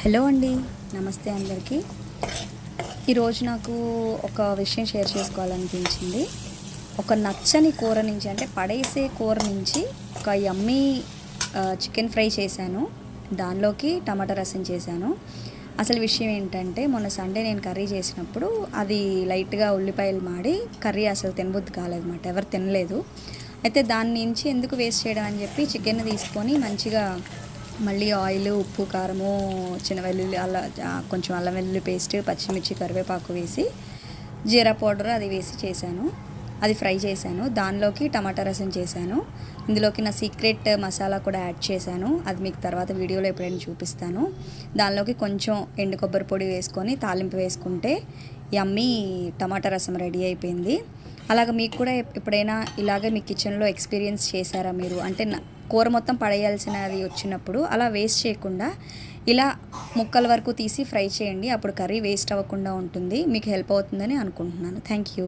Hello అండి, నమస్తే అందరికీ. ఈరోజు నాకు ఒక విషయం షేర్ చేసుకోవాలనిపించింది. ఒక నచ్చని కూర నుంచి, అంటే పడేసే కూర నుంచి ఒక యమ్మీ చికెన్ ఫ్రై చేశాను. దానిలోకి టమాటా రసం చేశాను. అసలు విషయం ఏంటంటే, మొన్న సండే నేను కర్రీ చేసినప్పుడు అది లైట్గా ఉల్లిపాయలు మాడి కర్రీ అసలు తినబుద్ధి కాలేదన్నమాట. ఎవరు తినలేదు. అయితే దాని నుంచి ఎందుకు వేస్ట్ చేయడం అని చెప్పి చికెన్ తీసుకొని మంచిగా మళ్ళీ ఆయిల్, ఉప్పు, కారము, చిన్న వెల్లుల్లి, కొంచెం అల్లం వెల్లుల్లి పేస్ట్, పచ్చిమిర్చి, కరివేపాకు వేసి జీరా పౌడర్ అది వేసి చేశాను. అది ఫ్రై చేశాను. దానిలోకి టమాటా రసం చేశాను. ఇందులోకి నా సీక్రెట్ మసాలా కూడా యాడ్ చేశాను. అది మీకు తర్వాత వీడియోలో ఎప్పుడైనా చూపిస్తాను. దానిలోకి కొంచెం ఎండు కొబ్బరి పొడి వేసుకొని తాలింపు వేసుకుంటే యమ్మీ టమాటా రసం రెడీ అయిపోయింది. అలాగ మీకు కూడా ఎప్పుడైనా ఇలాగే మీ కిచెన్లో ఎక్స్పీరియన్స్ చేశారా మీరు? అంటే కూర మొత్తం పడేయాల్సినది వచ్చినప్పుడు అలా వేస్ట్ చేయకుండా ఇలా ముక్కల వరకు తీసి ఫ్రై చేయండి. అప్పుడు కర్రీ వేస్ట్ అవ్వకుండా ఉంటుంది. మీకు హెల్ప్ అవుతుందని అనుకుంటున్నాను. Thank you.